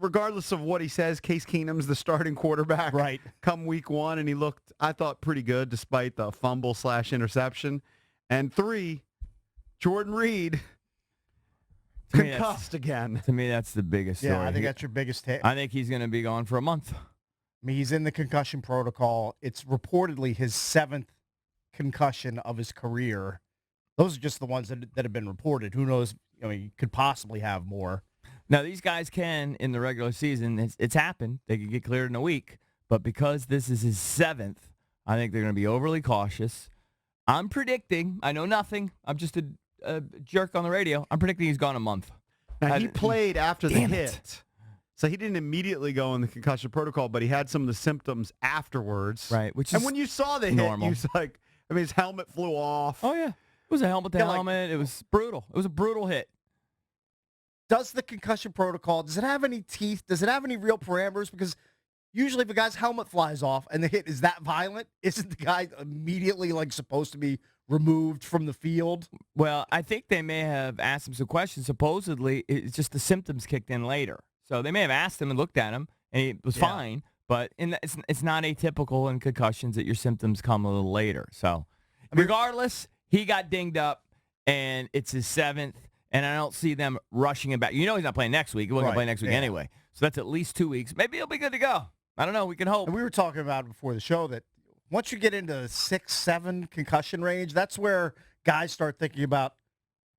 regardless of what he says, Case Keenum's the starting quarterback. Right. Come week 1, and he looked, I thought, pretty good despite the fumble/interception. And 3, Jordan Reed concussed again. To me, that's the biggest story. Yeah, I think that's your biggest hit. I think he's going to be gone for a month. I mean, he's in the concussion protocol. It's reportedly his 7th concussion of his career. Those are just the ones that have been reported. Who knows? I mean, you could possibly have more. Now, these guys can, in the regular season, it's happened. They could get cleared in a week. But because this is his 7th, I think they're going to be overly cautious. I'm predicting, I know nothing. I'm just a jerk on the radio. I'm predicting he's gone a month. Now, he played after the Damn hit. it. So he didn't immediately go in the concussion protocol, but he had some of the symptoms afterwards. Right, which is and when you saw the normal. hit, he was like, I mean, his helmet flew off. Oh, yeah. It was a helmet to helmet. It was brutal. It was a brutal hit. Does the concussion protocol, does it have any teeth? Does it have any real parameters? Because usually if a guy's helmet flies off and the hit is that violent, isn't the guy immediately supposed to be removed from the field? Well, I think they may have asked him some questions. Supposedly, it's just the symptoms kicked in later. So they may have asked him and looked at him, and he was fine. But it's not atypical in concussions that your symptoms come a little later. So regardless, he got dinged up, and it's his 7th. And I don't see them rushing him back. You know he's not playing next week. He wasn't going to play next week anyway. So that's at least 2 weeks. Maybe he'll be good to go. I don't know. We can hope. And we were talking about before the show that once you get into the 6-7 concussion range, that's where guys start thinking about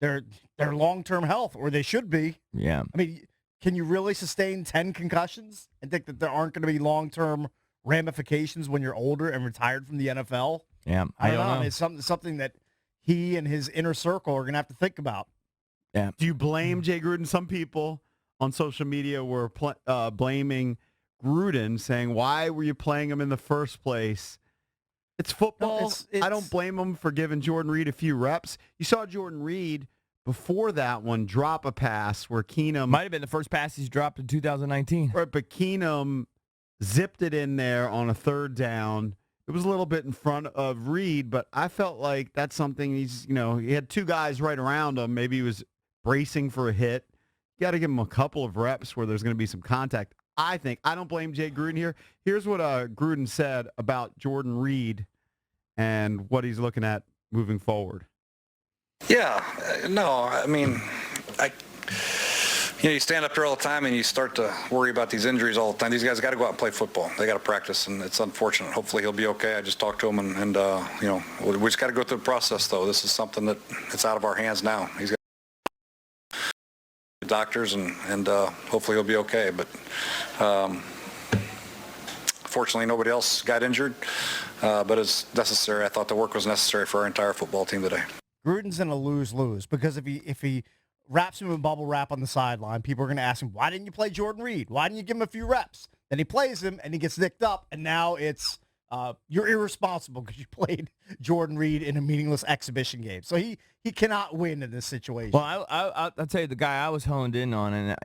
their long-term health, or they should be. Yeah. I mean, can you really sustain 10 concussions and think that there aren't going to be long-term ramifications when you're older and retired from the NFL? Yeah, I don't know. I mean, it's something that he and his inner circle are going to have to think about. Yeah. Do you blame Jay Gruden? Some people on social media were blaming Gruden, saying, why were you playing him in the first place? It's football. No, I don't blame him for giving Jordan Reed a few reps. You saw Jordan Reed before that one drop a pass where Keenum... Might have been the first pass he's dropped in 2019. Right, but Keenum zipped it in there on a 3rd down. It was a little bit in front of Reed, but I felt like that's something he had 2 guys right around him. Maybe he was bracing for a hit. You got to give him a couple of reps where there's going to be some contact. I don't blame Jay Gruden here. Here's what Gruden said about Jordan Reed and what he's looking at moving forward. Yeah, no, I mean, you stand up here all the time and you start to worry about these injuries all the time. These guys got to go out and play football. They got to practice, and it's unfortunate. Hopefully he'll be okay. I just talked to him, and we just got to go through the process, though. This is something that it's out of our hands now. He's got doctors, and hopefully he'll be okay. But fortunately, nobody else got injured, but it's necessary. I thought the work was necessary for our entire football team today. Gruden's in a lose-lose because if he wraps him in bubble wrap on the sideline, people are going to ask him, why didn't you play Jordan Reed? Why didn't you give him a few reps? Then he plays him, and he gets nicked up, and now it's you're irresponsible because you played Jordan Reed in a meaningless exhibition game. So he cannot win in this situation. Well, I'll tell you, the guy I was honed in on, and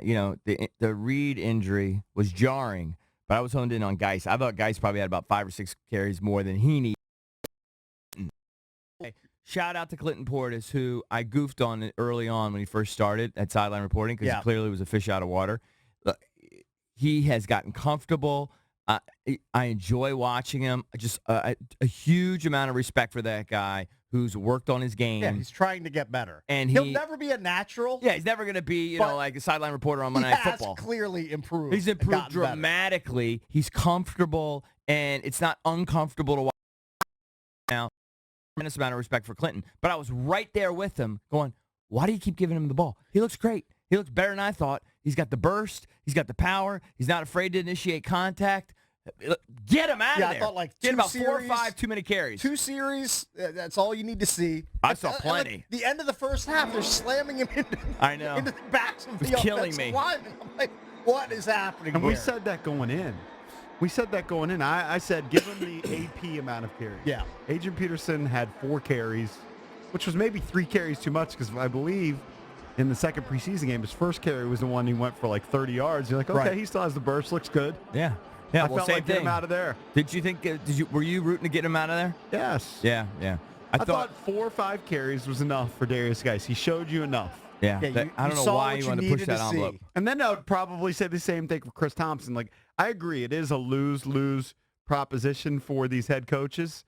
the Reed injury was jarring, but I was honed in on Geis. I thought Geis probably had about 5 or 6 carries more than he needed. Shout out to Clinton Portis, who I goofed on early on when he first started at sideline reporting because he clearly was a fish out of water. He has gotten comfortable. I enjoy watching him. Just a huge amount of respect for that guy who's worked on his game. Yeah, he's trying to get better. And he'll never be a natural. Yeah, he's never going to be, like a sideline reporter on Monday Night Football. He has clearly improved. He's improved dramatically. Better. He's comfortable, and it's not uncomfortable to watch now. Tremendous amount of respect for Clinton. But I was right there with him going, why do you keep giving him the ball? He looks great. He looks better than I thought. He's got the burst. He's got the power. He's not afraid to initiate contact. Get him out of there. I thought like get about 4 or 5 too many carries. 2 series, that's all you need to see. I saw plenty. The end of the first half, they're slamming him into the backs of the offensive linemen. I'm like, what is happening And here? we said that going in. I said give him the AP amount of carries. Yeah. Adrian Peterson had 4 carries, which was maybe 3 carries too much because I believe in the second preseason game, his first carry was the one he went for like 30 yards. You're like, okay, he still has the burst, looks good. Yeah. Yeah, I felt like get him out of there. Did you think? Were you rooting to get him out of there? Yes. Yeah. I thought 4 or 5 carries was enough for Darius Geis. He showed you enough. Yeah, Yeah, I don't know saw why what you you wanted to push needed that to envelope. see. And then I would probably say the same thing for Chris Thompson. Like, I agree, it is a lose-lose proposition for these head coaches.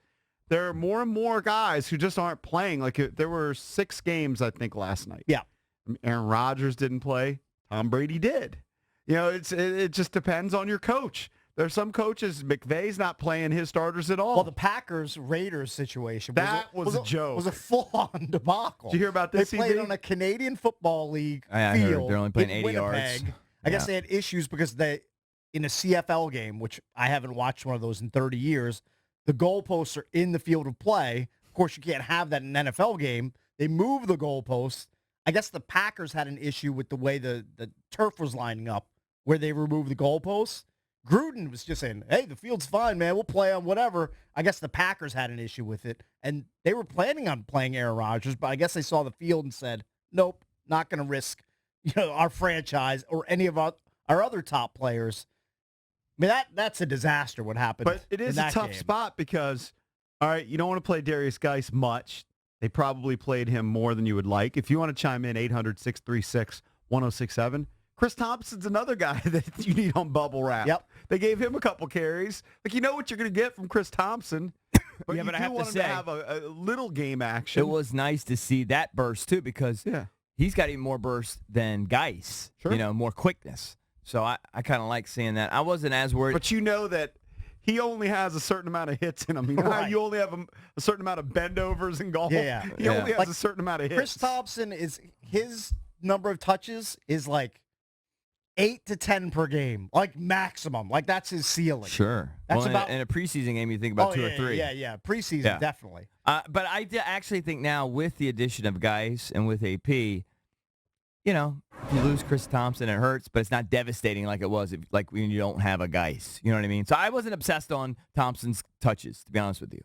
There are more and more guys who just aren't playing. Like, there were 6 games, I think, last night. Yeah. Aaron Rodgers didn't play. Tom Brady did. You know, it just depends on your coach. There are some coaches, McVay's not playing his starters at all. Well, the Packers-Raiders situation was a joke. Was a full-on debacle. Did you hear about this, They played CB? on a Canadian Football League I field. heard they're only playing in 80 yards. Winnipeg. I guess they had issues because in a CFL game, which I haven't watched one of those in 30 years, the goalposts are in the field of play. Of course, you can't have that in an NFL game. They move the goalposts. I guess the Packers had an issue with the way the turf was lining up, where they removed the goalposts. Gruden was just saying, hey, the field's fine, man. We'll play on whatever. I guess the Packers had an issue with it, and they were planning on playing Aaron Rodgers, but I guess they saw the field and said, nope, not going to risk our franchise or any of our other top players. I mean, that's a disaster what happened. But it is a tough spot because, all right, you don't want to play Darius Geis much. They probably played him more than you would like. If you want to chime in, 800-636-1067. Chris Thompson's another guy that you need on bubble wrap. Yep. They gave him a couple carries. Like, you know what you're going to get from Chris Thompson. But Yeah, you but I do have to want him say, to have a little game action. It was nice to see that burst, too, because he's got even more burst than Geis, more quickness. So I kind of like seeing that. I wasn't as worried. But you know that he only has a certain amount of hits in him. You know how you only have a certain amount of bendovers in golf? Yeah. He only has Like, a certain amount of hits. Chris Thompson, his number of touches is like 8 to 10 per game, like maximum. Like, that's his ceiling. Sure. That's about in a preseason game, you think about 2 or 3. Yeah. Preseason, definitely. But I actually think now with the addition of Geis and with AP, if you lose Chris Thompson, it hurts, but it's not devastating like it was when you don't have a Geis. You know what I mean? So I wasn't obsessed on Thompson's touches, to be honest with you.